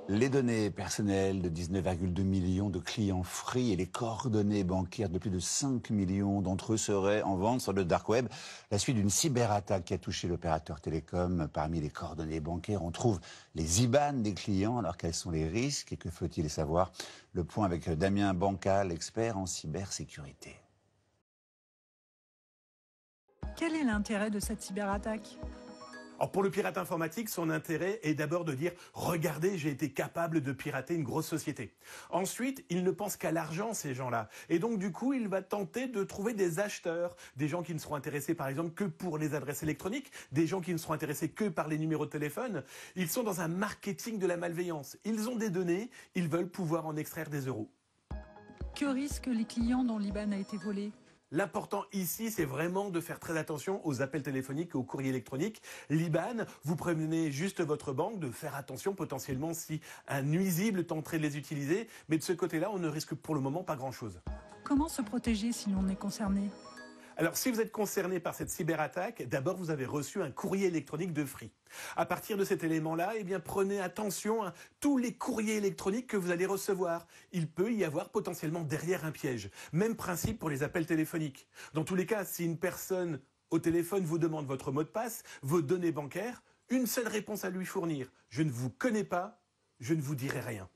Les données personnelles de 19,2 millions de clients Free et les coordonnées bancaires de plus de 5 millions d'entre eux seraient en vente sur le dark web. La suite d'une cyberattaque qui a touché l'opérateur télécom. Parmi les coordonnées bancaires, on trouve les IBAN des clients. Alors quels sont les risques et que faut-il savoir? Le point avec Damien Bancal, expert en cybersécurité. Quel est l'intérêt de cette cyberattaque ? Alors pour le pirate informatique, son intérêt est d'abord de dire « Regardez, j'ai été capable de pirater une grosse société ». Ensuite, il ne pense qu'à l'argent, ces gens-là. Et donc du coup, il va tenter de trouver des acheteurs, des gens qui ne seront intéressés par exemple que pour les adresses électroniques, des gens qui ne seront intéressés que par les numéros de téléphone. Ils sont dans un marketing de la malveillance. Ils ont des données, ils veulent pouvoir en extraire des euros. Que risquent les clients dont l'IBAN a été volé ? L'important ici, c'est vraiment de faire très attention aux appels téléphoniques et aux courriers électroniques. L'IBAN, vous prévenez juste votre banque de faire attention potentiellement si un nuisible tenterait de les utiliser. Mais de ce côté-là, on ne risque pour le moment pas grand-chose. Comment se protéger si l'on est concerné ? Alors, si vous êtes concerné par cette cyberattaque, d'abord, vous avez reçu un courrier électronique de Free. À partir de cet élément-là, eh bien, prenez attention à tous les courriers électroniques que vous allez recevoir. Il peut y avoir potentiellement derrière un piège. Même principe pour les appels téléphoniques. Dans tous les cas, si une personne au téléphone vous demande votre mot de passe, vos données bancaires, une seule réponse à lui fournir. Je ne vous connais pas, je ne vous dirai rien.